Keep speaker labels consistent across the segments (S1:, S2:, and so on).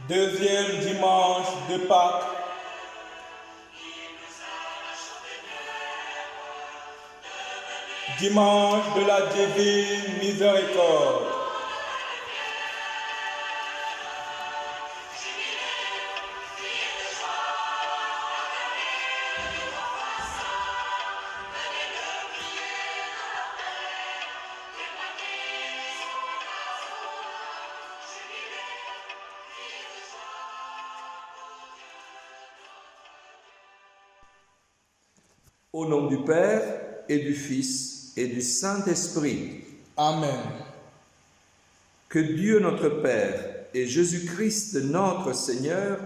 S1: Deuxième dimanche de Pâques. Dimanche de la divine miséricorde.
S2: Au nom du Père et du Fils et du Saint-Esprit.
S1: Amen.
S2: Que Dieu notre Père et Jésus-Christ notre Seigneur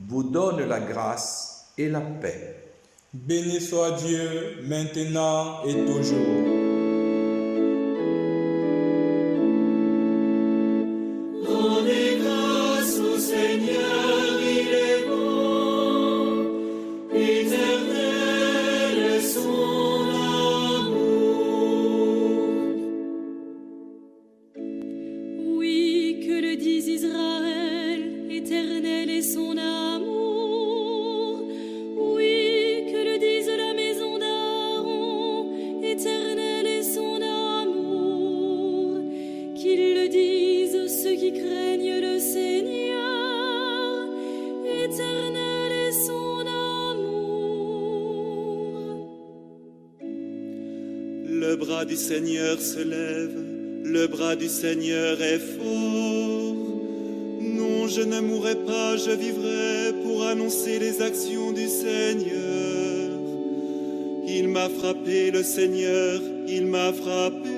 S2: vous donnent la grâce et la paix.
S1: Béni soit Dieu, maintenant et toujours.
S3: Donnez grâce au Seigneur, il est bon, éternel est son amour.
S4: Oui, que le dise Israël, éternel est son amour. Oui, que le dise la maison d'Aaron, éternel est son amour. Qu'ils le disent ceux qui craignent le Seigneur, éternel est son amour.
S3: Le bras du Seigneur se lève, le bras du Seigneur est fort. Non, je ne mourrai pas, je vivrai pour annoncer les actions du Seigneur. Il m'a frappé, le Seigneur, il m'a frappé,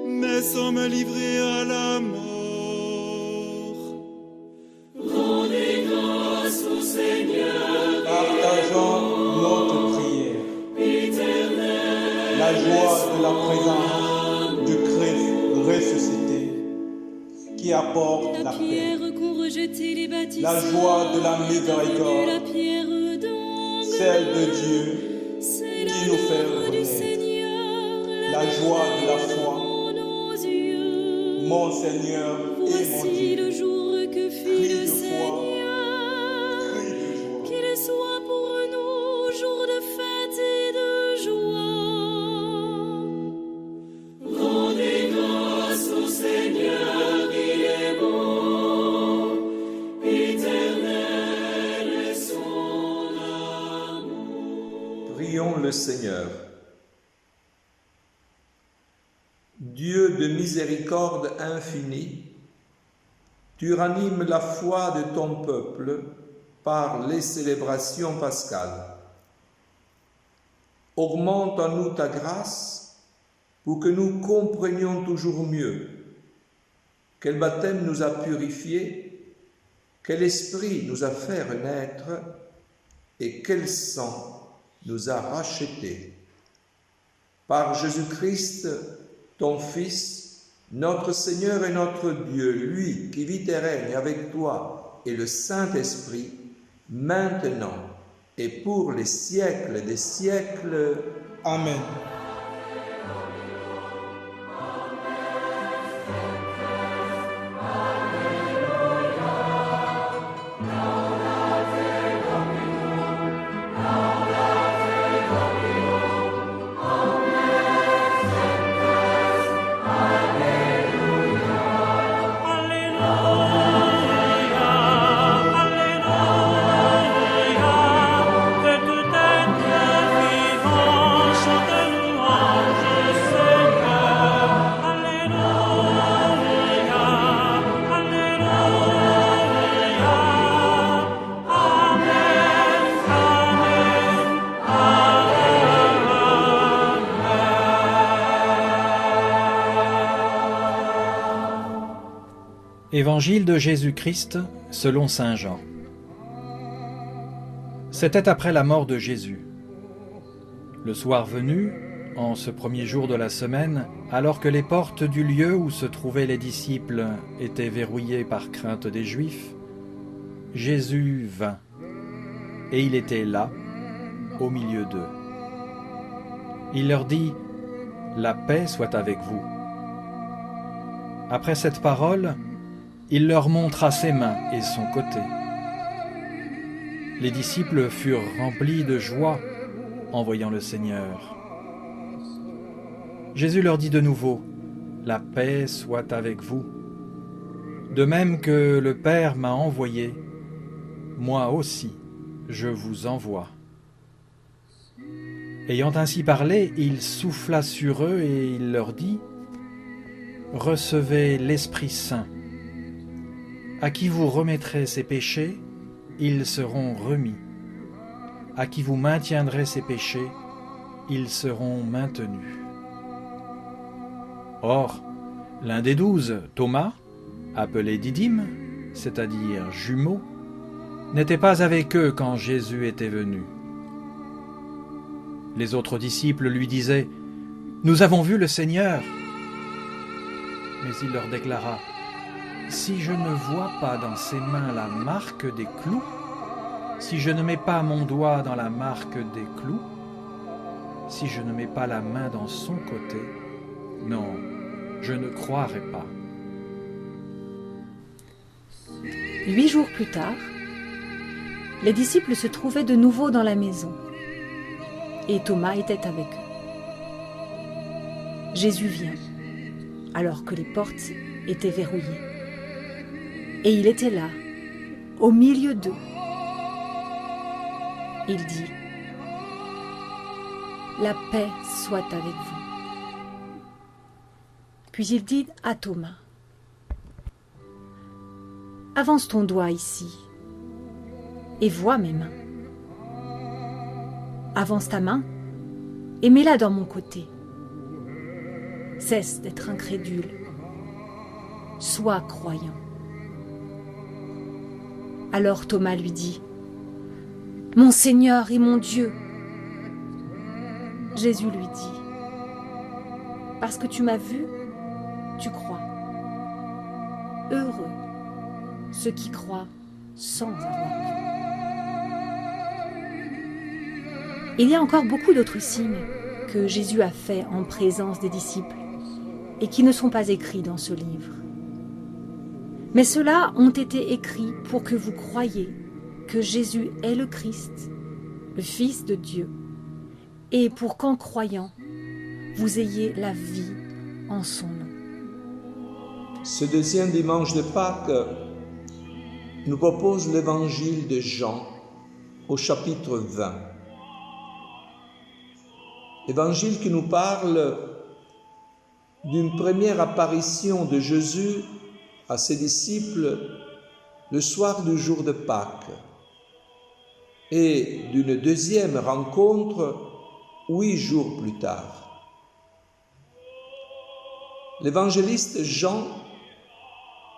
S3: mais sans me livrer à la mort. Rendez grâce au Seigneur,
S1: Partageons notre prière. La joie de la présence du Christ ressuscité qui apporte la
S4: La
S1: paix.
S4: pierre qu'ont rejetée les bâtisseurs,
S1: La joie de la
S4: est devenue
S1: miséricorde.
S4: la pierre d'angle.
S1: Celle de Dieu
S4: C'est
S1: qui
S4: la
S1: nous fait
S4: gloire du
S1: renaître.
S4: Seigneur,
S1: La joie de la foi.
S4: dans nos yeux.
S1: Mon Seigneur et mon
S4: Voici
S1: Dieu.
S4: le jour que fit
S1: Cri
S4: le
S1: de foi,
S4: Seigneur.
S1: cri de joie.
S4: Qu'il soit pour nous jour de fête et de joie.
S3: rendez grâce au Seigneur, il est bon, éternel est son amour.
S2: Prions le Seigneur. Dieu de miséricorde infinie, tu ranimes la foi de ton peuple par les célébrations pascales. Augmente en nous ta grâce pour que nous comprenions toujours mieux quel baptême nous a purifiés, quel esprit nous a fait renaître et quel sang nous a rachetés. Par Jésus-Christ, ton Fils, notre Seigneur et notre Dieu, lui qui vit et règne avec toi et le Saint-Esprit, maintenant et pour les siècles des siècles.
S1: Amen.
S5: Évangile de Jésus-Christ selon saint Jean. C'était après la mort de Jésus. Le soir venu, en ce premier jour de la semaine, alors que les portes du lieu où se trouvaient les disciples étaient verrouillées par crainte des Juifs, Jésus vint, et il était là, au milieu d'eux. Il leur dit : « La paix soit avec vous. » Après cette parole, il leur montra ses mains et son côté. Les disciples furent remplis de joie en voyant le Seigneur. Jésus leur dit de nouveau, « La paix soit avec vous. De même que le Père m'a envoyé, moi aussi je vous envoie. » Ayant ainsi parlé, il souffla sur eux et il leur dit, « Recevez l'Esprit Saint. À qui vous remettrez ses péchés, ils seront remis. À qui vous maintiendrez ses péchés, ils seront maintenus. » Or, l'un des 12, Thomas, appelé Didyme, c'est-à-dire jumeau, n'était pas avec eux quand Jésus était venu. Les autres disciples lui disaient, « Nous avons vu le Seigneur. » Mais il leur déclara, « Si je ne vois pas dans ses mains la marque des clous, si je ne mets pas mon doigt dans la marque des clous, si je ne mets pas la main dans son côté, non, je ne croirai pas. »
S6: 8 jours plus tard, les disciples se trouvaient de nouveau dans la maison, et Thomas était avec eux. Jésus vient, alors que les portes étaient verrouillées, et il était là, au milieu d'eux. Il dit, « La paix soit avec vous. » Puis il dit à Thomas, « Avance ton doigt ici et vois mes mains. Avance ta main et mets-la dans mon côté. Cesse d'être incrédule. Sois croyant. » Alors Thomas lui dit, « Mon Seigneur et mon Dieu. » Jésus lui dit, « Parce que tu m'as vu, tu crois. Heureux ceux qui croient sans avoir vu. » Il y a encore beaucoup d'autres signes que Jésus a faits en présence des disciples et qui ne sont pas écrits dans ce livre. Mais ceux-là ont été écrits pour que vous croyiez que Jésus est le Christ, le Fils de Dieu, et pour qu'en croyant, vous ayez la vie en son nom.
S2: Ce deuxième dimanche de Pâques nous propose l'évangile de Jean au chapitre 20. Évangile qui nous parle d'une première apparition de Jésus à ses disciples le soir du jour de Pâques et d'une deuxième rencontre 8 jours plus tard. L'évangéliste Jean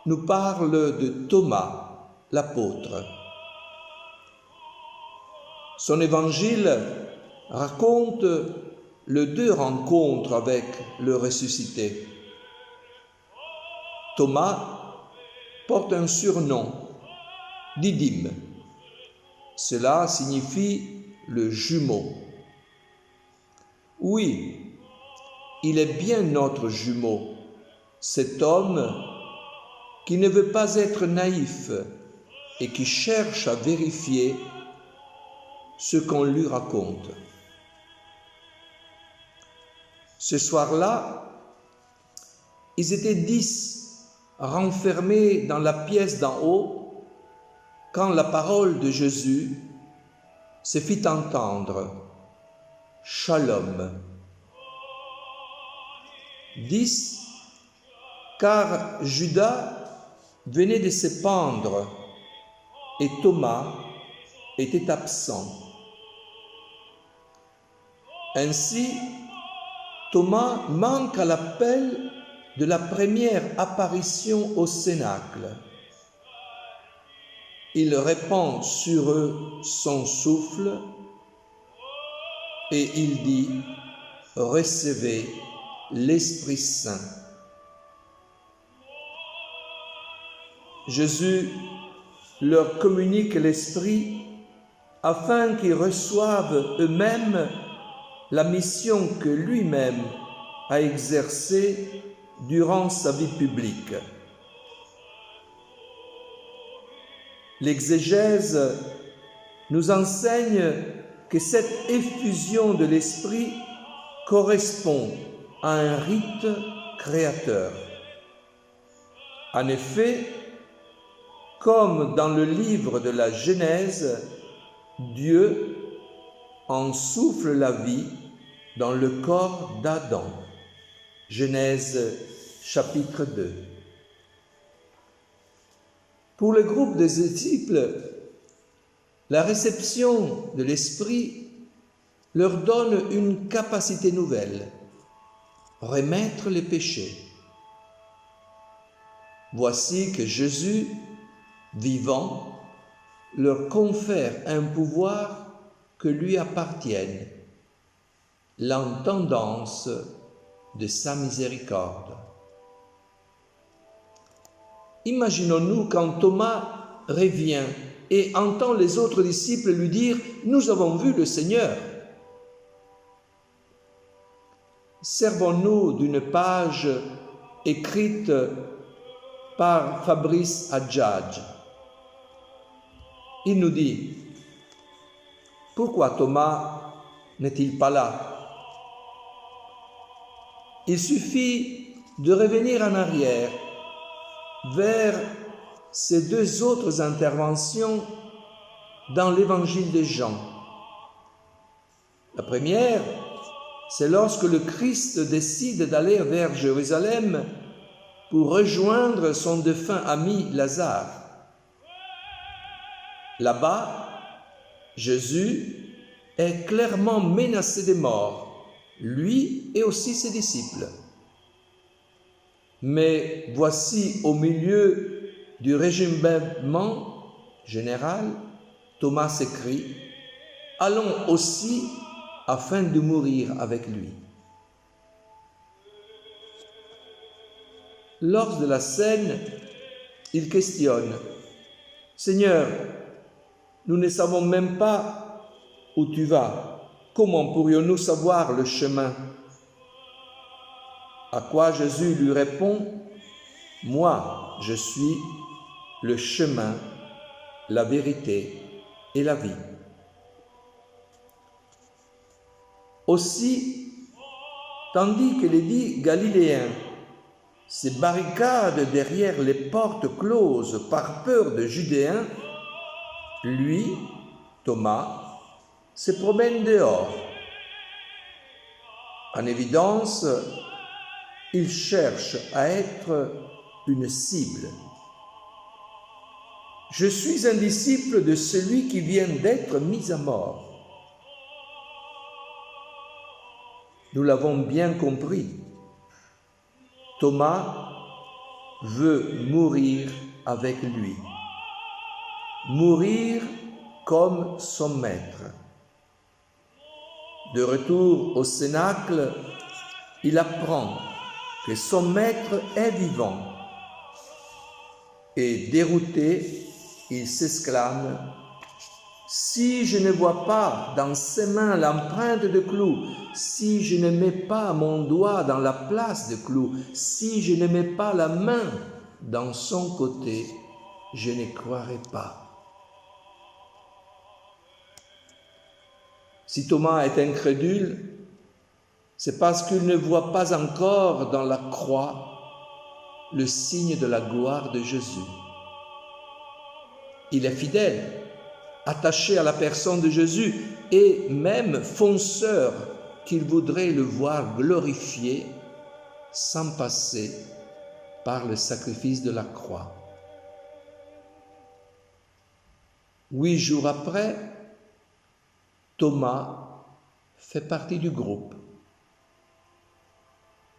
S2: nous parle de Thomas, l'apôtre. Son évangile raconte les 2 rencontres avec le ressuscité. Thomas porte un surnom, Didyme. Cela signifie le jumeau. Oui, il est bien notre jumeau, cet homme qui ne veut pas être naïf et qui cherche à vérifier ce qu'on lui raconte. Ce soir-là, ils étaient 10 renfermés dans la pièce d'en haut quand la parole de Jésus se fit entendre. Shalom. 10, car Judas venait de se pendre et Thomas était absent. Ainsi, Thomas manque à l'appel de la première apparition au Cénacle. Il répand sur eux son souffle et il dit « Recevez l'Esprit Saint ». Jésus leur communique l'Esprit afin qu'ils reçoivent eux-mêmes la mission que lui-même a exercée durant sa vie publique. l'exégèse nous enseigne que cette effusion de l'Esprit correspond à un rite créateur. En effet, comme dans le livre de la Genèse, Dieu en souffle la vie dans le corps d'Adam. Genèse chapitre 2. Pour le groupe des disciples, la réception de l'Esprit leur donne une capacité nouvelle, remettre les péchés. Voici que Jésus, vivant, leur confère un pouvoir que lui appartienne, l'entendance de sa miséricorde. Imaginons-nous quand Thomas revient et entend les autres disciples lui dire « Nous avons vu le Seigneur ». Servons-nous d'une page écrite par Fabrice Adjadj. Il nous dit « Pourquoi Thomas n'est-il pas là ?» Il suffit de revenir en arrière vers ces deux autres interventions dans l'évangile de Jean. La première, c'est lorsque le Christ décide d'aller vers Jérusalem pour rejoindre son défunt ami Lazare. Là-bas, Jésus est clairement menacé de mort, lui et aussi ses disciples. Mais voici au milieu du régimentement général, Thomas s'écrie « Allons aussi afin de mourir avec lui ». Lors de la scène, il questionne « Seigneur, nous ne savons même pas où tu vas. Comment pourrions-nous savoir le chemin ?» À quoi Jésus lui répond « Moi, je suis le chemin, la vérité et la vie. » Aussi, tandis que les 10 Galiléens se barricadent derrière les portes closes par peur de Judéens, lui, Thomas, se promène dehors. En évidence, il cherche à être une cible. Je suis un disciple de celui qui vient d'être mis à mort. Nous l'avons bien compris. Thomas veut mourir avec lui. Mourir comme son maître. De retour au cénacle, il apprend que son maître est vivant. Et dérouté, il s'exclame « Si je ne vois pas dans ses mains l'empreinte de clous, si je ne mets pas mon doigt dans la place de clous, si je ne mets pas la main dans son côté, je ne croirai pas. » Si Thomas est incrédule, c'est parce qu'il ne voit pas encore dans la croix le signe de la gloire de Jésus. Il est fidèle, attaché à la personne de Jésus et même fonceur qu'il voudrait le voir glorifié sans passer par le sacrifice de la croix. 8 jours après, Thomas fait partie du groupe.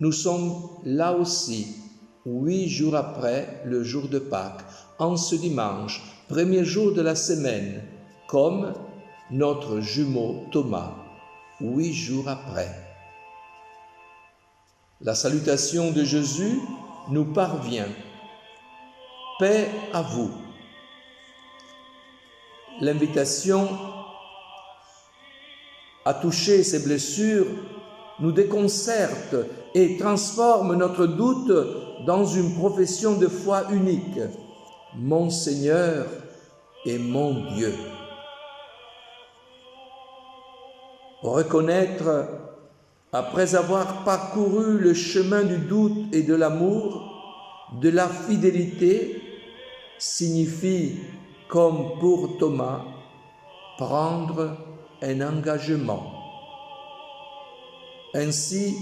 S2: Nous sommes là aussi, 8 jours après le jour de Pâques, en ce dimanche, premier jour de la semaine, comme notre jumeau Thomas, 8 jours après. La salutation de Jésus nous parvient. Paix à vous. L'invitation à toucher ces blessures nous déconcerte et transforme notre doute dans une profession de foi unique. Mon Seigneur et mon Dieu. Reconnaître, après avoir parcouru le chemin du doute et de l'amour, de la fidélité, signifie, comme pour Thomas, prendre un engagement. Ainsi,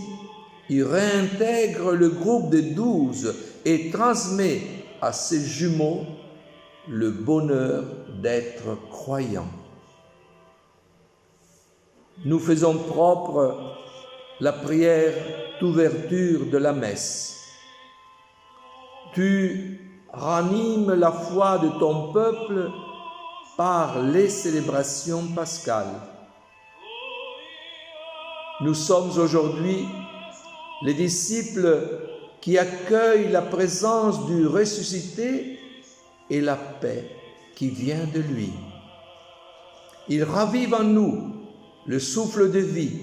S2: il réintègre le groupe de 12 et transmet à ses jumeaux le bonheur d'être croyants. Nous faisons propre la prière d'ouverture de la messe. Tu ranimes la foi de ton peuple par les célébrations pascales. Nous sommes aujourd'hui les disciples qui accueillent la présence du ressuscité et la paix qui vient de lui. Il ravive en nous le souffle de vie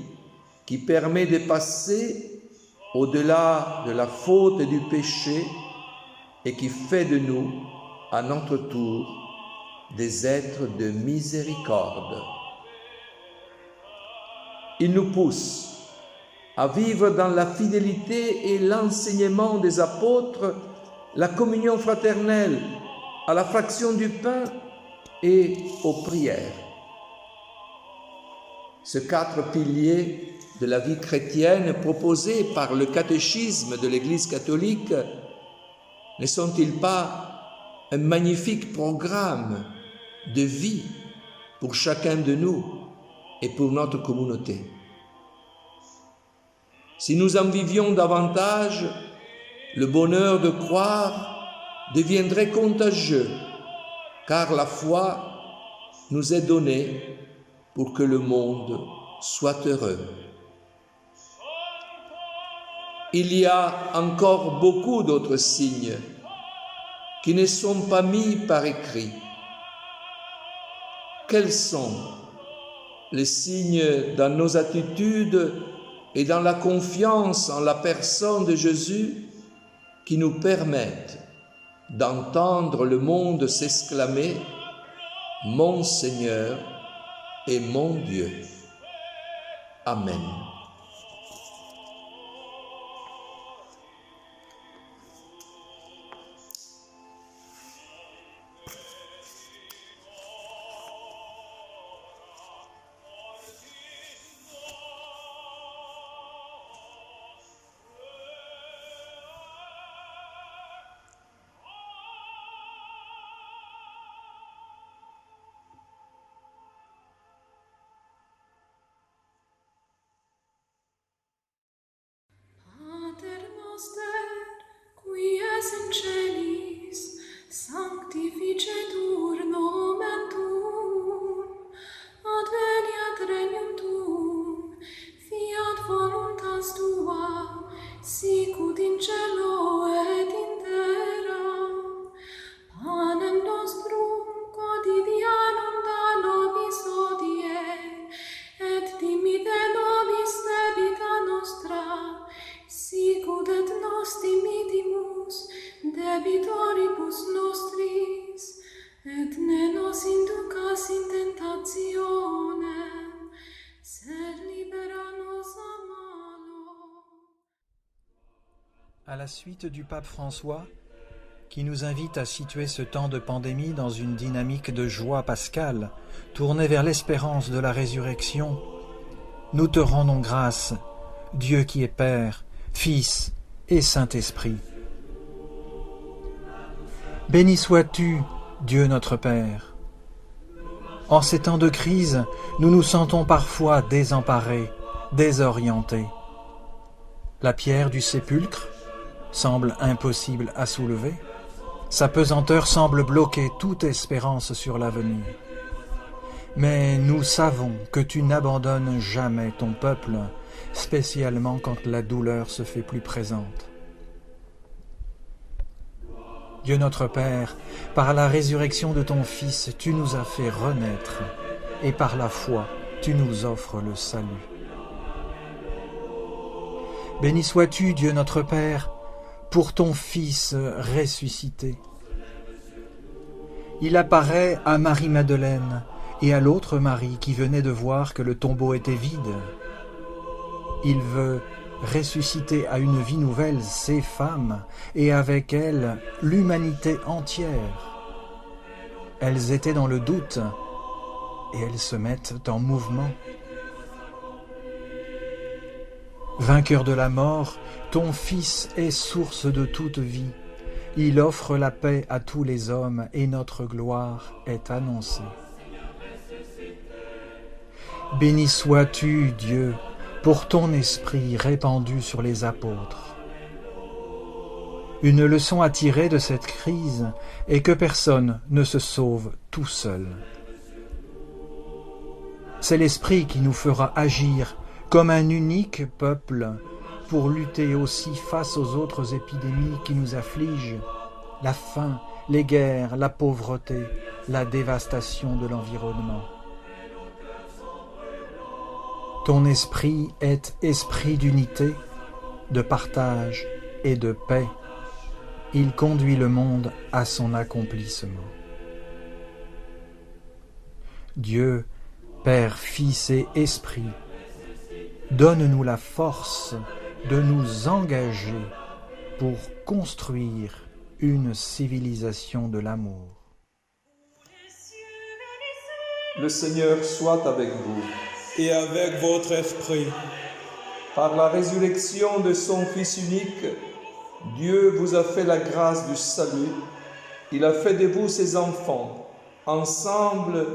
S2: qui permet de passer au-delà de la faute et du péché et qui fait de nous, à notre tour, des êtres de miséricorde. Il nous pousse à vivre dans la fidélité et l'enseignement des apôtres, la communion fraternelle, à la fraction du pain et aux prières. Ces 4 piliers de la vie chrétienne proposés par le catéchisme de l'Église catholique ne sont-ils pas un magnifique programme de vie pour chacun de nous et pour notre communauté? Si nous en vivions davantage, le bonheur de croire deviendrait contagieux, car la foi nous est donnée pour que le monde soit heureux. Il y a encore beaucoup d'autres signes qui ne sont pas mis par écrit. Quels sont les signes dans nos attitudes et dans la confiance en la personne de Jésus qui nous permettent d'entendre le monde s'exclamer « Mon Seigneur et mon Dieu ». Amen.
S4: Qui es in celis, sanctificetur nomen tuum, adveniat regnum tuum, fiat voluntas tua, sicut in cielo et in terra. Panem nostrum quotidianum da nobis hodie, et dimitte nobis debita nostra, sicut et nos dimittimus debitoribus nostris, et ne nos inducas in tentationem, sed libera nos a malo.
S5: À la suite du pape François, qui nous invite à situer ce temps de pandémie dans une dynamique de joie pascale, tournée vers l'espérance de la résurrection, nous te rendons grâce, Dieu qui est Père, Fils et Saint-Esprit. Béni sois-tu, Dieu notre Père. En ces temps de crise, nous nous sentons parfois désemparés, désorientés. La pierre du sépulcre semble impossible à soulever. Sa pesanteur semble bloquer toute espérance sur l'avenir. Mais nous savons que tu n'abandonnes jamais ton peuple, spécialement quand la douleur se fait plus présente. Dieu notre Père, par la résurrection de ton Fils, tu nous as fait renaître, et par la foi, tu nous offres le salut. Béni sois-tu, Dieu notre Père, pour ton Fils ressuscité. il apparaît à Marie-Madeleine et à l'autre Marie qui venait de voir que le tombeau était vide. Il veut ressusciter à une vie nouvelle ces femmes et avec elles l'humanité entière. Elles étaient dans le doute et elles se mettent en mouvement. Vainqueur de la mort, ton Fils est source de toute vie. Il offre la paix à tous les hommes et notre gloire est annoncée. Béni sois-tu, Dieu, pour ton esprit répandu sur les apôtres. Une leçon à tirer de cette crise est que personne ne se sauve tout seul. C'est l'esprit qui nous fera agir comme un unique peuple pour lutter aussi face aux autres épidémies qui nous affligent, la faim, les guerres, la pauvreté, la dévastation de l'environnement. Ton esprit est esprit d'unité, de partage et de paix. Il conduit le monde à son accomplissement. Dieu, Père, Fils et Esprit, donne-nous la force de nous engager pour construire une civilisation de l'amour.
S2: Le Seigneur soit avec vous.
S1: Et avec votre esprit.
S2: Par la résurrection de son Fils unique, Dieu vous a fait la grâce du salut. Il a fait de vous ses enfants. Ensemble,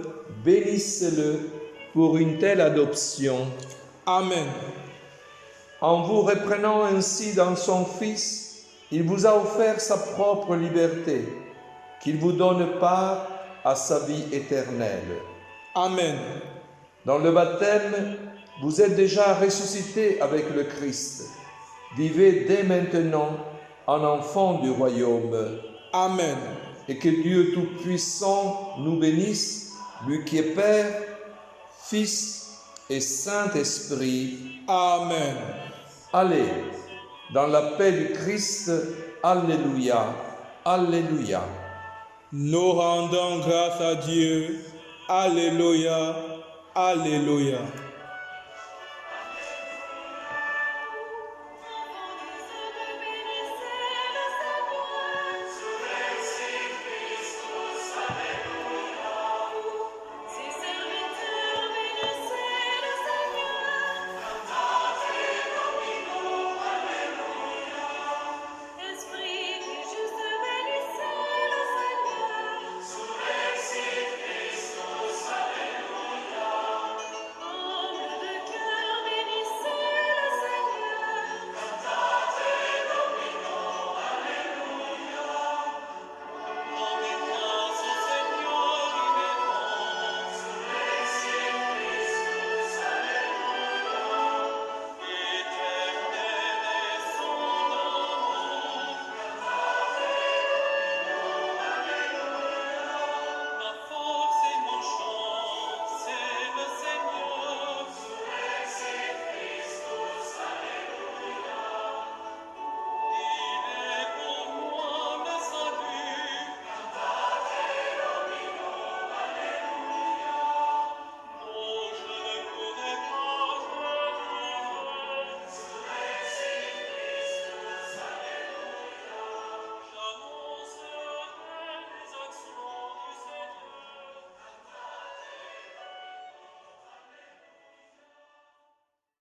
S2: bénissez-le pour une telle adoption.
S1: Amen.
S2: En vous reprenant ainsi dans son Fils, il vous a offert sa propre liberté, qu'il vous donne part à sa vie éternelle.
S1: Amen.
S2: Dans le baptême, vous êtes déjà ressuscités avec le Christ. Vivez dès maintenant en enfants du royaume.
S1: Amen.
S2: Et que Dieu Tout-Puissant nous bénisse, lui qui est Père, Fils et Saint-Esprit.
S1: Amen.
S2: Allez, dans la paix du Christ, Alléluia, Alléluia.
S1: Nous rendons grâce à Dieu. Alléluia, Alléluia.